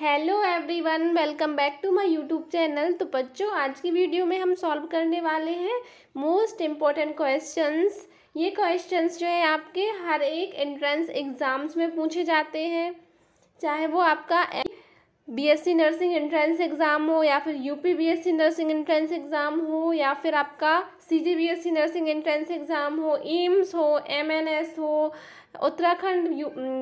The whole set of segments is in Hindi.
Hello everyone, welcome back to my YouTube channel. तो बच्चों, आज की वीडियो में हम सॉल्व करने वाले हैं मोस्ट इम्पॉर्टेंट क्वेश्चंस। ये क्वेश्चंस जो है आपके हर एक एंट्रेंस एग्ज़ाम्स में पूछे जाते हैं, चाहे वो आपका बीएससी नर्सिंग एंट्रेंस एग्ज़ाम हो या फिर UP BSc nursing entrance exam हो या फिर आपका सीजीबीएससी नर्सिंग एंट्रेंस एग्ज़ाम हो, एम्स हो, एमएनएस हो, Uttarakhand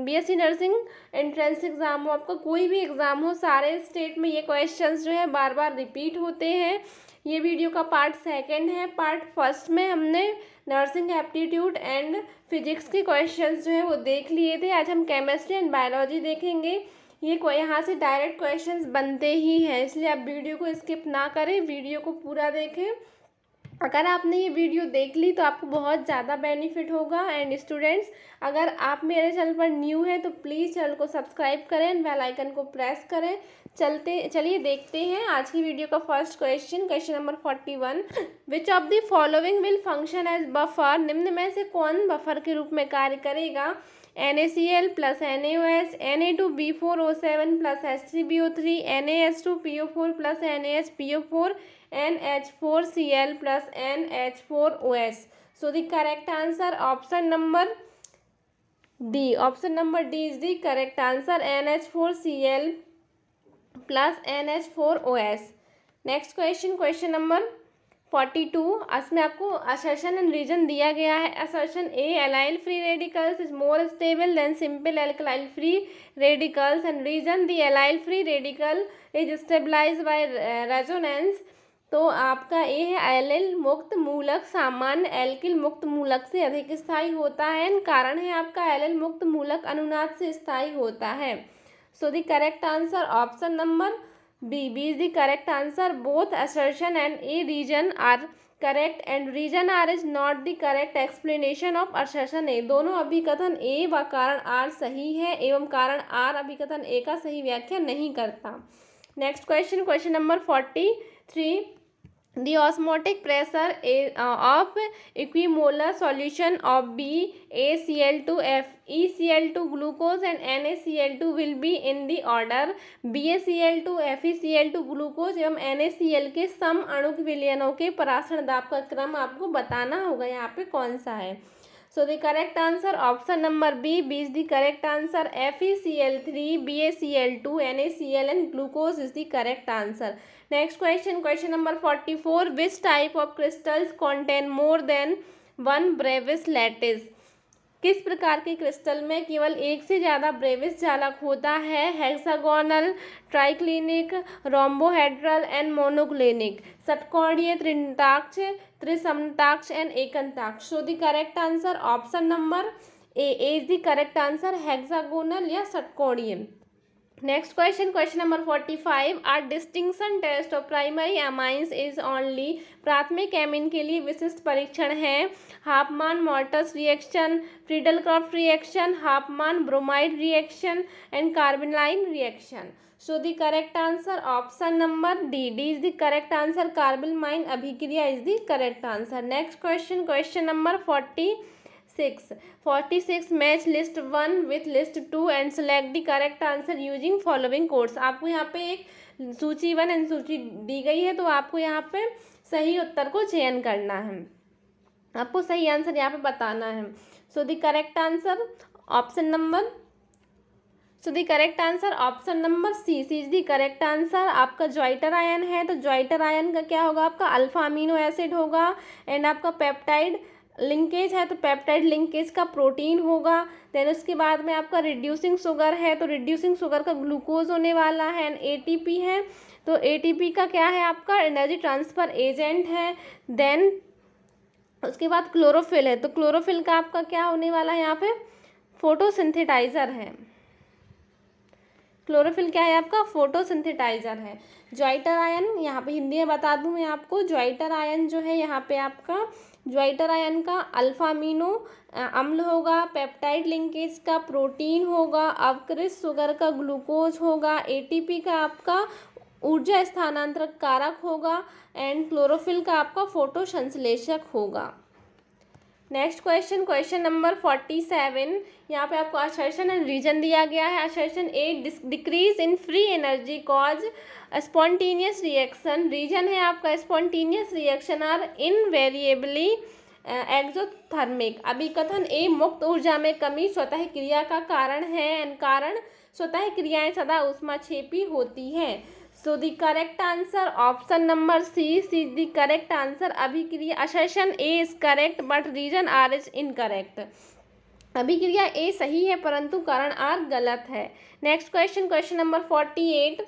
BSc nursing entrance exam हो, आपका कोई भी एग्ज़ाम हो, सारे स्टेट में ये क्वेश्चंस जो है बार बार रिपीट होते हैं। ये वीडियो का पार्ट सेकंड है। पार्ट फर्स्ट में हमने नर्सिंग एप्टीट्यूड एंड फिजिक्स के क्वेश्चंस जो है वो देख लिए थे। आज हम केमिस्ट्री एंड बायोलॉजी देखेंगे। ये यहाँ से डायरेक्ट क्वेश्चंस बनते ही हैं, इसलिए आप वीडियो को स्किप ना करें, वीडियो को पूरा देखें। अगर आपने ये वीडियो देख ली तो आपको बहुत ज़्यादा बेनिफिट होगा। एंड स्टूडेंट्स, अगर आप मेरे चैनल पर न्यू हैं तो प्लीज़ चैनल को सब्सक्राइब करें एंड बेल आइकन को प्रेस करें। चलिए देखते हैं आज की वीडियो का first question number 41। Which of the following will function as buffer? निम्न में से कौन बफर के रूप में कार्य करेगा? NaCl plus NaOH, Na2B4O7 plus H3BO3, NaH2PO4 plus NaHPO4, NH4Cl plus NH4OH. So the correct answer option number D. Option number D is the correct answer, NH4Cl plus NH4OH. Next question number 42। इसमें आपको असर्शन एंड रीजन दिया गया है। Assertion A, allyl free radicals is more stable than simple alkyl free radicals, and reason the allyl free radical is stabilise by resonance. तो आपका ए है, एलिल मुक्त मूलक सामान्य एल्किल मुक्त मूलक से अधिक स्थायी होता है। कारण है आपका एलिल मुक्त मूलक अनुनाद से स्थायी होता है। So the correct answer option number B. B is the correct answer. Both assertion and a reason are correct and reason R is not the correct explanation of assertion A. दोनों अभिकथन A व कारण R सही है एवं कारण R अभिकथन A का सही व्याख्या नहीं करता। Next question number 43। The osmotic pressure of equimolar solution of BaCl2 FeCl2 glucose and NaCl2 will be in the order BaCl2 FeCl2 glucose एवं NaCl के सम अणुक विलयनों के परासरण दाब का क्रम आपको बताना होगा। यहाँ पे कौन सा है? So the correct answer option number B. B is the correct answer. FeCl3, BaCl2, NaCl and glucose is the correct answer. Next question number 44. Which type of crystals contain more than one Bravais lattice? किस प्रकार के क्रिस्टल में केवल एक से ज़्यादा ब्रेविस जालक होता है? Hexagonal, triclinic, rhombohedral and monoclinic, षटकोणीय, त्रिताक्ष, त्रिसमताक्ष एंड एकंताक्ष। So the correct answer option number A is the correct answer, hexagonal या षटकोणीय। Next question number 45। Are distinction test of primary amines is only? प्राथमिक एमिन के लिए विशिष्ट परीक्षण है हाफमान मॉर्टस reaction, Friedel Crafts reaction, Hofmann bromide reaction and carbylamine reaction. So the correct answer option number D. D is the correct answer, कार्बेनाइन अभिक्रिया is the correct answer. Next question number 46। Match list 1 with list 2 and select the correct answer using following codes. आपको यहाँ पे एक सूची 1 एंड सूची दी गई है, तो आपको यहाँ पे सही उत्तर को चयन करना है, आपको सही आंसर यहाँ पे बताना है। So the correct answer option number C is the correct answer. आपका ज्वाइटर आयन है, तो ज्वाइटर आयन का क्या होगा? आपका अल्फा अमीनो एसिड होगा। एंड आपका पेप्टाइड लिंकेज है, तो पेप्टाइड लिंकेज का प्रोटीन होगा। देन उसके बाद में आपका रिड्यूसिंग शुगर है, तो रिड्यूसिंग शुगर का ग्लूकोज होने वाला है। एंड एटीपी है, तो एटीपी का क्या है? आपका एनर्जी ट्रांसफर एजेंट है। देन उसके बाद क्लोरोफिल है, तो क्लोरोफिल का आपका क्या होने वाला है? यहाँ पे फोटोसिंथेटाइजर है। क्लोरोफिल क्या है? आपका फोटोसिंथेटाइजर है। ज्वाइटर आयन यहाँ पे हिंदी में बता दूँ मैं आपको, ज्वाइटर आयन जो है यहाँ पे आपका ज्वाइटर आयन का अल्फा अमीनो अम्ल होगा, पेप्टाइड लिंकेज का प्रोटीन होगा, अवकृत शुगर का ग्लूकोज होगा, एटीपी का आपका ऊर्जा स्थानांतरक कारक होगा एंड क्लोरोफिल का आपका फोटोसंश्लेषक होगा। Next question, question number 47। यहाँ पे आपको असर्शन एंड रीजन दिया गया है। Assertion A, decrease in free energy cause spontaneous reaction. Reason है आपका spontaneous reaction are invariably exothermic. अभिकथन ए, मुक्त ऊर्जा में कमी स्वतः क्रिया का कारण है एंड कारण स्वतः क्रियाएं सदा ऊष्माक्षेपी होती हैं। So the correct answer option number C is the correct answer. अभिक्रिया assertion A is correct but reason R is incorrect. अभिक्रिया ए सही है परंतु कारण आर गलत है। Next question, question number 48।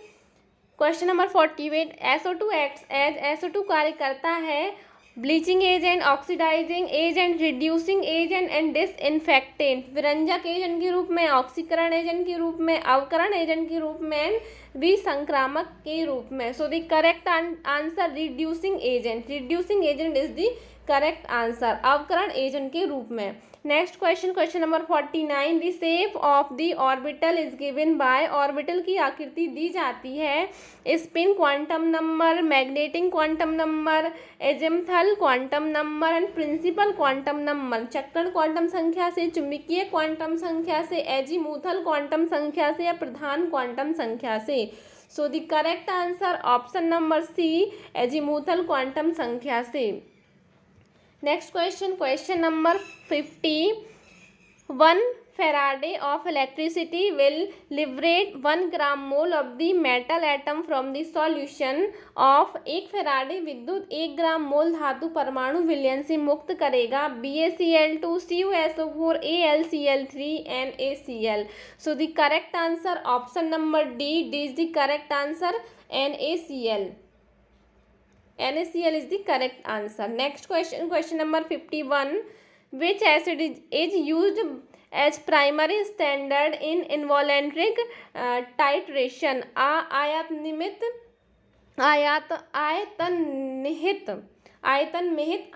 Question number 48, SO2 acts as, SO2 कार्य करता है bleaching agent, oxidising agent, reducing agent and disinfectant. विरंजक एजेंट के रूप में, ऑक्सीकरण एजेंट के रूप में, अवकरण एजेंट के रूप में एंड विसंक्रामक के रूप में। So the correct answer reducing agent. Reducing agent is the correct answer, अवकरण एजेंट के रूप में। Next question, question number 49। The shape of the orbital is given by. Orbital की आकृति दी जाती है spin quantum number, magnetic quantum number, azimuthal quantum number and principal quantum number. चक्रण क्वांटम संख्या से, चुंबकीय क्वांटम संख्या से, एजीमूथल क्वांटम संख्या से या प्रधान क्वांटम संख्या से। So the correct answer option number C, azimuthal quantum संख्या से। Next question, question number 51। Faraday of electricity will liberate 1 gram mole of the metal atom from the solution of। एक फैराडे विद्युत 1 ग्राम मोल धातु परमाणु विलयन से मुक्त करेगा BaCl2, CuSO4, AlCl3 NaCl। So the correct answer option number D is the correct answer, NaCl। NaCl is the correct answer. Next question, question number 51. Which acid is used as primary standard in involuntary titration? आयतन निहित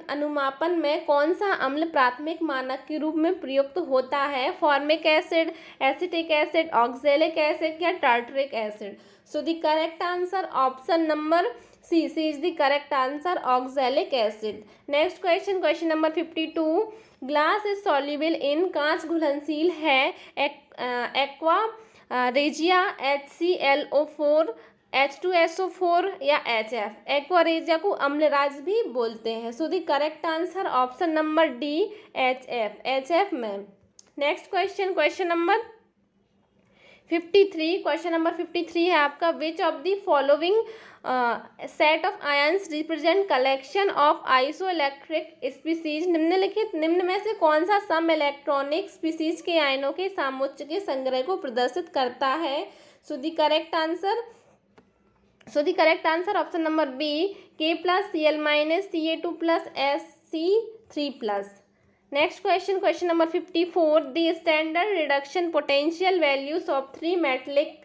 अनुमापन में कौन सा अम्ल प्राथमिक मानक के रूप में प्रयुक्त होता है? Formic acid, acetic acid, oxalic acid या tartaric acid. So the correct answer option number C is the correct answer, oxalic acid. Next question, question number 52। Glass is soluble in. कांच घुलनशील है एक्वा रेजिया, HClO4, H2SO4 या HF। एक्वारेजिया को अम्लराज भी बोलते हैं। So the correct answer option number D, HF में। Next question, question number 53। Question number 53 है आपका, विच of the following set of ions represent collection of isoelectric species. निम्न में से कौन सा सम इलेक्ट्रॉनिक स्पीसीज के आयनों के सामुच्च के संग्रह को प्रदर्शित करता है? So the correct answer option number B, K+Cl- Ca2+Sc3+। Next question, question number 54। The standard reduction potential values of 3 metallic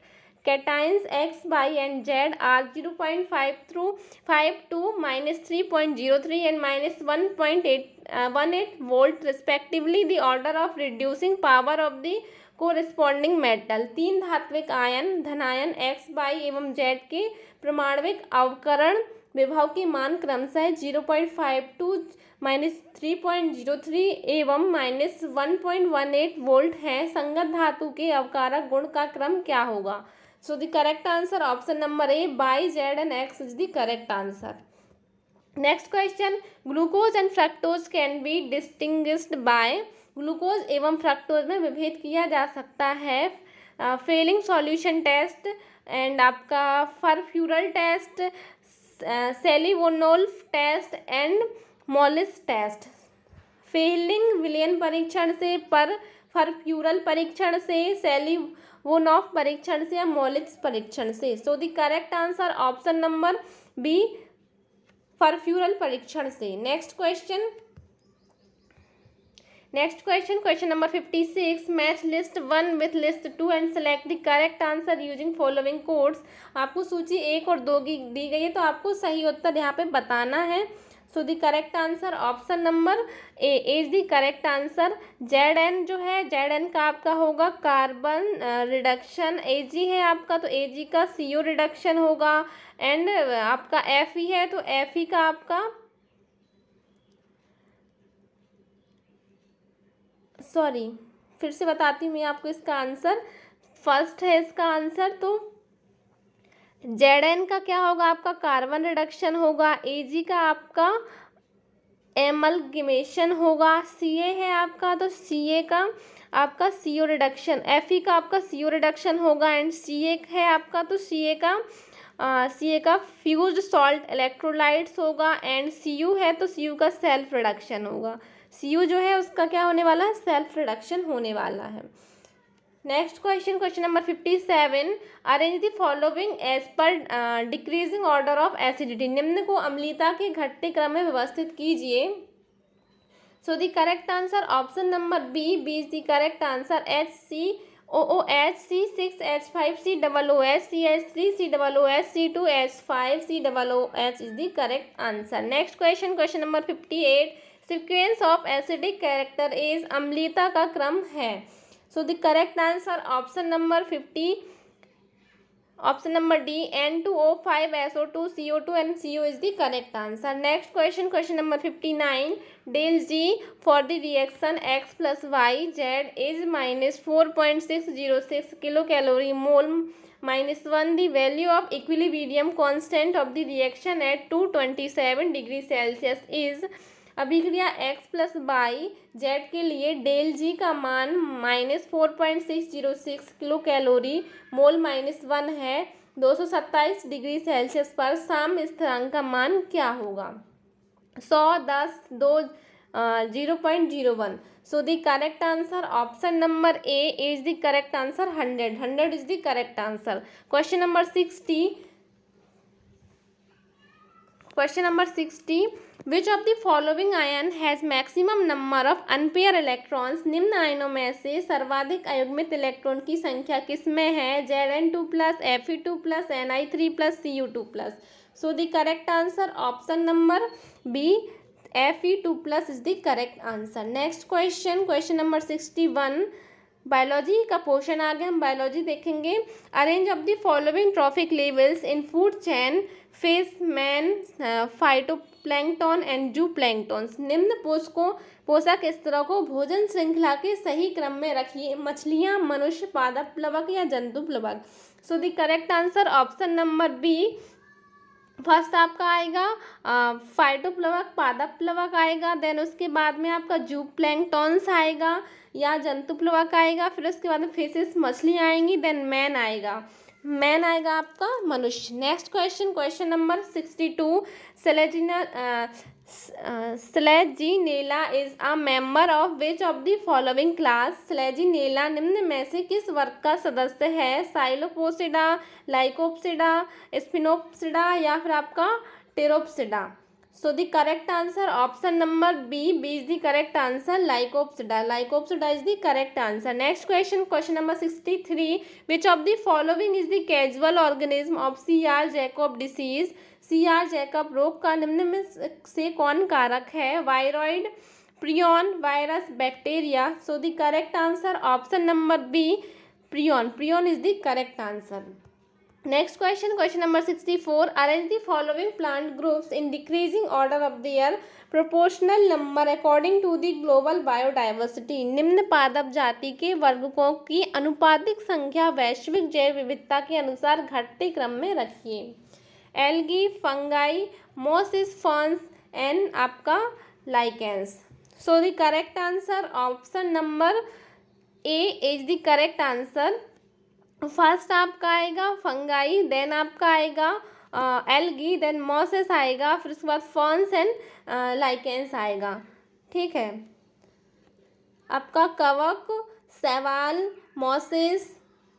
cations X, Y and Z are 0.52, -3.03 and -1.18 volt respectively. The order of reducing power of the corresponding metal। तीन धात्विक आयन धनायन X, Y एवं Z के परमाणविक अवकरण विभव के मान क्रमशः 0.52, -3.03 एवं -1.18 वोल्ट हैं। संगत धातु के अवकारक गुण का क्रम क्या होगा? So the correct answer option number A, Y, Z and X is the correct answer. Next question, glucose and fructose can be distinguished by. Glucose एवं फ्रक्टोज में विभेद किया जा सकता है फेलिंग सॉल्यूशन टेस्ट एंड आपका furfural test, Seliwanoff test and Molisch test. Fehling विलयन परीक्षण से, पर फरफ्यूरल परीक्षण से, सेलिवोनोफ परीक्षण से या मॉलिस परीक्षण से। So the correct answer option number B, furfural परीक्षण से। Next question, question number 56। Match list 1 with list 2 and select the correct answer using following codes. आपको सूची 1 और 2 की दी गई है तो आपको सही उत्तर यहाँ पे बताना है। So the correct answer option number A is the correct answer. Zn जो है, Zn का आपका होगा कार्बन रिडक्शन, Ag है आपका तो Ag का CO रिडक्शन होगा एंड आपका Fe है तो Fe का आपका सॉरी, फिर से बताती हूँ मैं आपको इसका आंसर। फर्स्ट है इसका आंसर, तो Zn का क्या होगा आपका कार्बन रिडक्शन होगा, Ag का आपका एमल्गेमेशन होगा, Ca है आपका तो Ca का आपका CO रिडक्शन, Fe का आपका CO रिडक्शन होगा एंड Ca है आपका तो Ca का फ्यूज्ड सॉल्ट इलेक्ट्रोलाइट्स होगा एंड Cu है तो Cu का सेल्फ रिडक्शन होगा। Cu जो है उसका क्या होने वाला है, सेल्फ रिडक्शन होने वाला है। Next question, question number 57, arrange the following as per decreasing order of acidity, निम्न को अम्लता के घटते क्रम में व्यवस्थित कीजिए। So the correct answer option number B is the correct answer, HCOOH, C6H5, COOH, CH3, COOH, C2H5, COOH is the correct answer. Next question, question number 58, sequence of acidic character is अम्लता का क्रम है। So the correct answer option number 50, option number D, N2O5SO2 CO2 and CO is the correct answer. Next question, question number 59, del G for the reaction X plus Y Z is minus 4.606 kilocalorie mole minus 1. The value of equilibrium constant of the reaction at 227 degree Celsius is, अभिक्रिया x प्लस वाई जेड के लिए डेल जी का मान -4.606 किलो कैलोरी मोल -1 है। 227 डिग्री सेल्सियस पर साम्य स्थिरांक का मान क्या होगा? 100, 10, 2, 0.01. So the correct answer option number A is the correct answer, 100. 100 is the correct answer. Question number 60. Question number 60. Which of the following ion has maximum number of unpaired electrons? निम्न आयनों में से सर्वाधिक अयुग्मित इलेक्ट्रॉन की संख्या किसमें है? Zn2 plus, Fe2 plus, Ni3 plus, Cu2 plus. So the correct answer option number B, Fe2 plus is the correct answer. Next question, question number 61. Biology का पोर्शन आ गया, हम बायोलॉजी देखेंगे। Arrange of the following trophic levels in food chain, fish, man, phytoplankton and जू प्लैंक्टन्स, निम्न पोषक स्तरों को भोजन श्रृंखला के सही क्रम में रखिए। मछलियां, मनुष्य, पादप प्लवक या जंतु प्लवक। So the correct answer option number B, first आपका आएगा फाइटोप्लवक, पादप प्लवक आएगा, देन उसके बाद में आपका जू प्लैंक्टन्स आएगा या जंतु प्लवक आएगा, फिर उसके बाद में फिशेस मछली आएंगी, देन मैन आएगा आपका मनुष्य। Next question, question number 62, Selaginella is a member of which of the following class? Selaginella निम्न में से किस वर्ग का सदस्य है? साइलोपोसिडा, लाइकोप्सिडा, स्पिनोप्सिडा या फिर आपका Pteropsida. So the correct answer option number B is the correct answer, Lycopsida. Lycopsida is the correct answer. Next question, question number 63. Which of the following is the causal organism of C.R. Jacob disease? C.R. Jacob रोग का निम्न में से कौन कारक है? Viroid, prion, virus, bacteria. So the correct answer option number B, prion. Prion is the correct answer. Next question, question number 64. Arrange the following plant groups in decreasing order of their proportional number according to the global biodiversity. निम्न पादप जाति के वर्गों की अनुपातिक संख्या वैश्विक जैव विविधता के अनुसार घटते क्रम में रखिए। एल्गी, फंगाई, मोसिस, फर्न्स एंड आपका lichens. So the correct answer option number A is the correct answer. First आपका आएगा फंगाई, देन आपका आएगा एल्गी, देन मॉसेस आएगा, फिर उसके बाद फर्न्स एंड लाइकेंस आएगा। ठीक है, आपका कवक, शैवाल, mosses,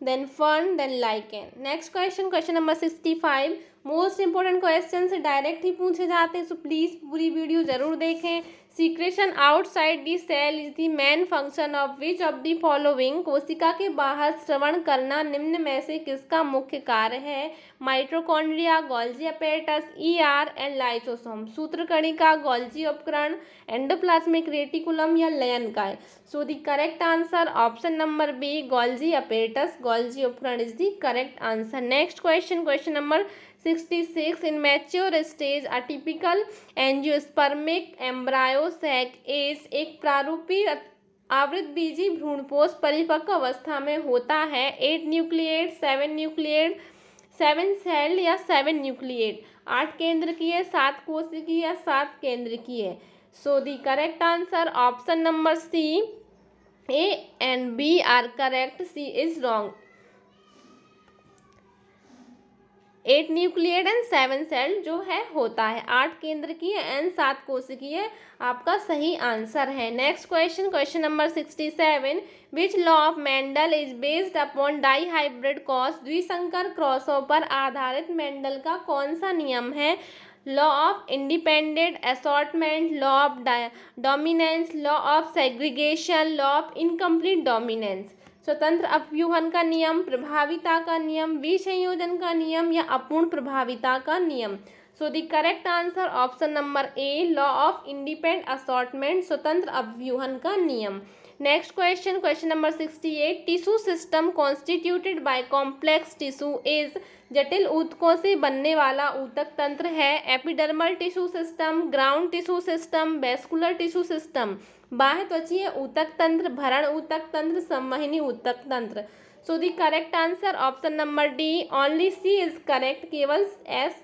then fern, then lichen. Next question, question number 65। Most important question से डायरेक्ट ही पूछे जाते हैं, सो प्लीज़ पूरी वीडियो ज़रूर देखें। Secretion outside the cell is the main function of which of the following? कोशिका के बाहर श्रवण करना निम्न में से किसका मुख्य कार्य है? Mitochondria, Golgi apparatus, ER and lysosome. सूत्रकणिका, गोल्जी उपकरण, एंडोप्लाज्मिक रेटिकुलम या लयनकाय। So the correct answer option number B, Golgi apparatus, Golgi उपकरण is the correct answer. Next question, question number 66. In mature stage, a typical angiospermic embryo sac is एक प्रारूपी आवृतबीजी भ्रूणपोष परिपक्व अवस्था में होता है? 8 न्यूक्लिएट, 7 न्यूक्लिएट, 7 सेल्ड या 7 न्यूक्लिएट? 8 केंद्रकीय, 7 कोशिकीय या 7 केंद्रकीय? So the correct answer option number C, A and B are correct, C is wrong. 8 nucleate and 7 cell जो है होता है, 8 केंद्रकीय एंड 7 कोशिकीय आपका सही आंसर है। Next question, question number 67, which law of Mendel is based upon dihybrid cross? द्विसंकर क्रॉसों पर आधारित मेंडल का कौन सा नियम है? Law of independent assortment, law of dominance, law of segregation, law of incomplete dominance? स्वतंत्र अपव्यूहन का नियम, प्रभाविता का नियम, विसंयोजन का नियम या अपूर्ण प्रभाविता का नियम? सो the correct answer option number A, law of independent assortment, स्वतंत्र अपव्यूहन का नियम। Next question, question number 68, tissue system constituted by complex tissue is? जटिल ऊतकों से बनने वाला ऊतक तंत्र है? Epidermal tissue system, ground tissue system, vascular tissue system? बाह्य त्वचीय ऊतक तंत्र, भरण ऊतक तंत्र, संवहनी ऊतक तंत्र? So the correct answer option number D, only C is correct, केवल एस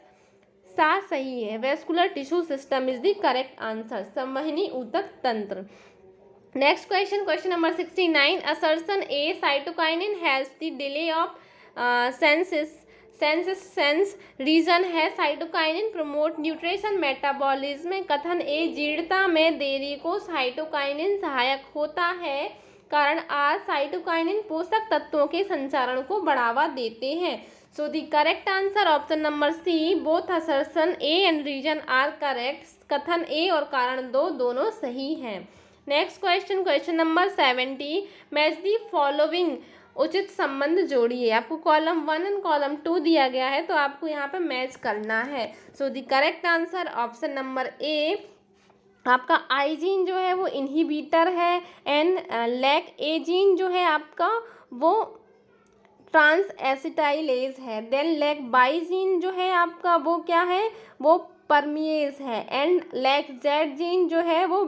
सा सही है। Vascular tissue system is the correct answer, संवहनी ऊतक तंत्र। Next question, question number 69, assertion A, cytokinin has the delay of sense reason है? Cytokinin promote nutrition metabolism. कथन ए, जीर्णता में देरी को साइटोकाइनिन सहायक होता है। कारण आर, साइटोकाइनिन पोषक तत्वों के संचारण को बढ़ावा देते हैं। So the correct answer option number C, both assertion A and reason R correct. कथन ए और कारण दो दोनों सही हैं। Next question, question number 70, match the following, उचित संबंध जोड़िए। आपको कॉलम 1 एंड कॉलम 2 दिया गया है, तो आपको यहाँ पे मैच करना है। So the correct answer option number ए, आपका आई जीन जो है वो इनहिबिटर है एंड लैक ए जीन जो है आपका वो ट्रांस एसिटाइलेज है। देन लैक बाई जीन जो है आपका वो क्या है, वो परमिएज है। एंड लैक जेड जीन जो है वो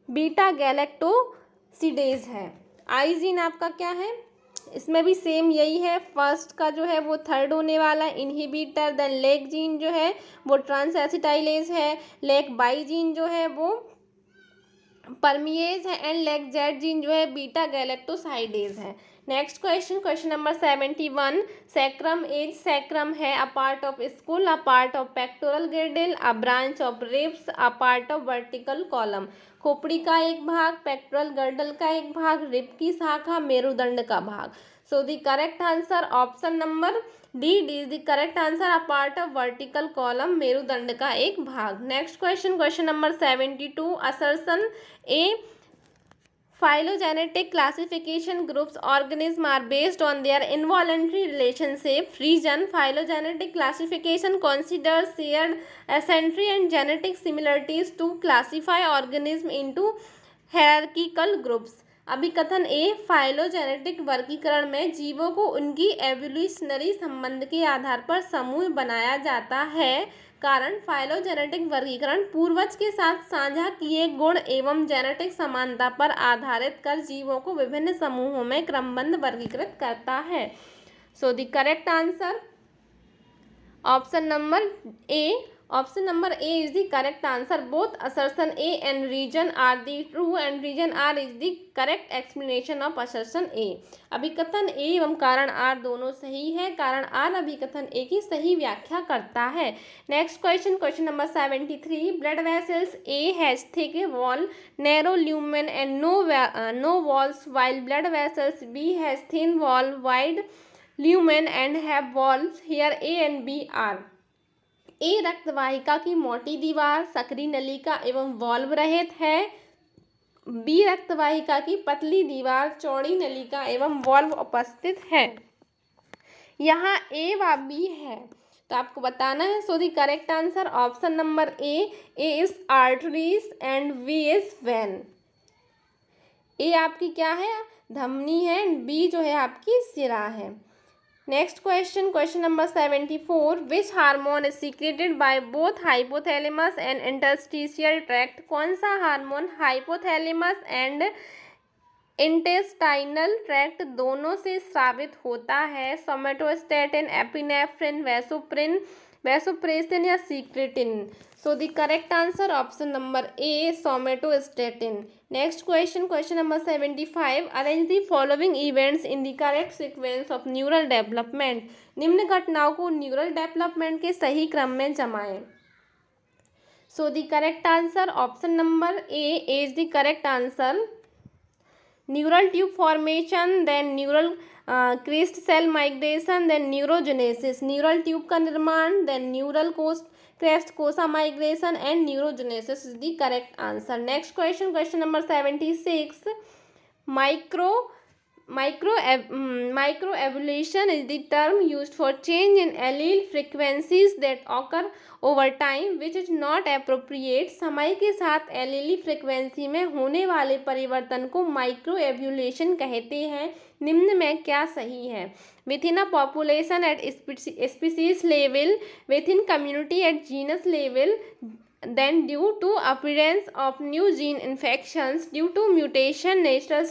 बीटा गैलेक्टोसिडेज है। आई जीन आपका क्या है, इसमें भी सेम यही है, फर्स्ट का जो है वो थर्ड होने वाला इनहिबिटर। देन लेक जीन जो है वो ट्रांस एसिटाइलेज है, लेक बाई जीन जो है वो परमिएज है एंड लेक जेड जीन जो है बीटा गैलेक्टोसाइडेज है। Next question, question number 71, sacrum as, sacrum है a part of skull, a part of pectoral girdle, a branch of ribs, a part of vertical column? खोपड़ी का एक भाग, पेक्टोरल गर्डल का एक भाग, रिब की शाखा, मेरुदंड का भाग? So the correct answer option number D is the correct answer, a part of vertical column, मेरुदंड का एक भाग। Next question, question number 72, assertion A, phylogenetic classification groups organism are based on their involuntary relationship. Reason, phylogenetic classification considers shared ancestry and genetic similarities to classify organism into hierarchical groups. अभिकथन A, phylogenetic वर्गीकरण में जीवों को उनकी एवोल्यूशनरी संबंध के आधार पर समूह बनाया जाता है। कारण, फाइलोजेनेटिक वर्गीकरण पूर्वज के साथ साझा किए गुण एवं जेनेटिक समानता पर आधारित कर जीवों को विभिन्न समूहों में क्रमबद्ध वर्गीकृत करता है। So the correct answer option number A, option number A is the correct answer. Both assertion A and reason R the true and reason R is the correct explanation of assertion A. अभिकथन ए एवं कारण आर दोनों सही है, कारण आर अभिकथन ए की सही व्याख्या करता है। Next question, question number 73, blood vessels A has thick wall, narrow lumen and no walls, while blood vessels B has thin wall, wide lumen and have walls. Here A and B are. A, रक्तवाहिका की मोटी दीवार, सक्रिय नलिका एवं वॉल्व रहित है। बी, रक्तवाहिका की पतली दीवार, चौड़ी नलिका एवं वॉल्व उपस्थित है। यहाँ ए व बी है, तो आपको बताना है। So the correct answer option number A is arteries and B is vein. A आपकी क्या है, धमनी है, बी जो है आपकी सिरा है। Next question, question number 74, which hormone is secreted by both hypothalamus and interstitial tract. कौन सा hormone hypothalamus and intestinal tract दोनों से स्रावित होता है। सोमेटोस्टेटिन, एपिनेफ्रिन, वैसोप्रेसिन या secretin. So the correct answer option number A, somatostatin. Next question, question number 75, arrange the following events in the correct sequence of neural development. निम्न घटनाओं को न्यूरल डेवलपमेंट के सही क्रम में जमाएं। सो the correct answer option number A is the correct answer. Neural tube formation, then neural crest cell migration, then neurogenesis. Neural tube का निर्माण, देन न्यूरल क्रेस्ट कोसा migration and neurogenesis is the correct answer. Next question, question number 76, microevolution is the term used for change in allele frequencies that occur over time which is not appropriate। समय के साथ एलीली फ्रिक्वेंसी में होने वाले परिवर्तन को माइक्रो एवोल्यूशन कहते हैं। निम्न में क्या सही है। Within a population at species level, within community at genus level, then due to appearance of new gene infections, due to mutation, natural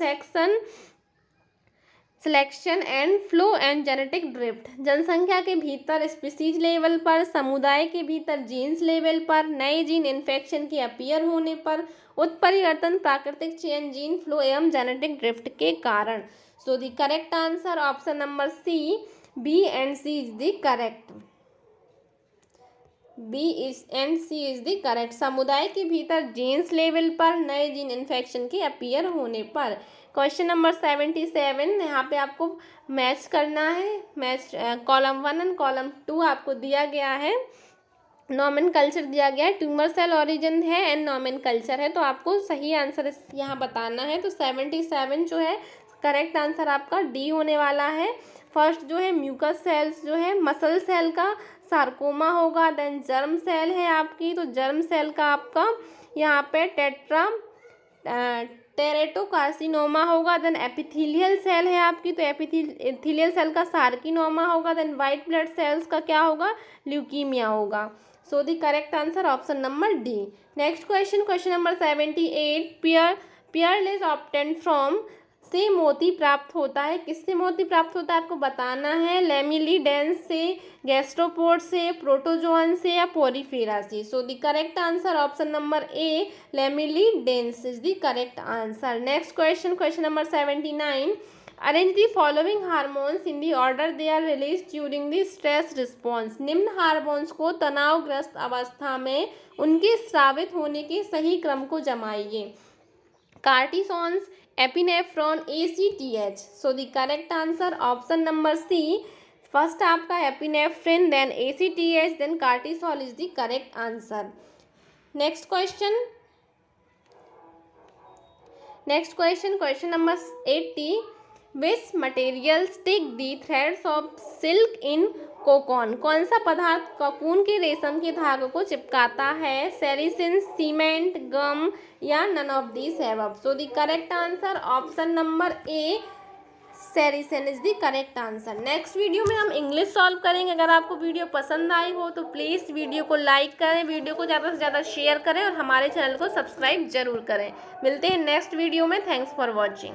selection and flow and genetic drift. जनसंख्या के भीतर स्पीसीज लेवल पर, समुदाय के भीतर जीन्स लेवल पर, नए जीन इन्फेक्शन के अपीयर होने पर, उत्परिवर्तन, प्राकृतिक चयन, जीन फ्लो एवं जेनेटिक ड्रिफ्ट के कारण। So the correct answer option number C, B and C is the correct. B is and C is the correct. समुदाय के भीतर जीन्स लेवल पर, नए जीन इन्फेक्शन के अपीयर होने पर। क्वेश्चन नंबर 77, यहाँ पे आपको मैच करना है। मैच कॉलम 1 एंड कॉलम 2 आपको दिया गया है। नॉमेनकल्चर दिया गया है, ट्यूमर सेल ओरिजिन है एंड नॉमेनकल्चर है, तो आपको सही आंसर यहाँ बताना है। तो 77 जो है करेक्ट आंसर आपका डी होने वाला है। फर्स्ट जो है म्यूकस सेल्स जो है, मसल सेल का सार्कोमा होगा, देन जर्म सेल है आपकी, तो जर्म सेल का आपका यहाँ पे टेरेटोकार्सिनोमा होगा, देन एपिथेलियल सेल है आपकी, तो एपिथेलियल सेल का सार्किनोमा होगा, देन वाइट ब्लड सेल्स का क्या होगा, ल्यूकीमिया होगा। सो the correct answer option number D. Next question, question number 78, Peerless obtained from से मोती प्राप्त होता है। किससे मोती प्राप्त होता है आपको बताना है। लेमिलीडेंस से, गैस्ट्रोपोड से, प्रोटोजोअन से या पोरीफेरा से। So the correct answer option number A, Lamellidens is the correct answer. Next question, question number 79, arrange the following hormones in the order they are release during the stress response. निम्न हार्मोन्स को तनावग्रस्त अवस्था में उनके स्रावित होने के सही क्रम को जमाइए। Cortisones, epinephrine, ACTH। So the correct answer option number C, first आपका epinephrine, then ACTH, then cortisol is the correct answer. Next question, question number 80, which material stick the threads of silk in cocoon. कौन सा पदार्थ कोकून के रेशम के धागे को चिपकाता है। सेरिसिन, सीमेंट, गम या none of these above. So the correct answer option number A, sericin is the correct answer. Next video में हम इंग्लिश सॉल्व करेंगे। अगर आपको वीडियो पसंद आई हो तो प्लीज़ वीडियो को लाइक करें, वीडियो को ज़्यादा से ज़्यादा शेयर करें और हमारे चैनल को सब्सक्राइब जरूर करें। मिलते हैं नेक्स्ट वीडियो में। Thanks for watching.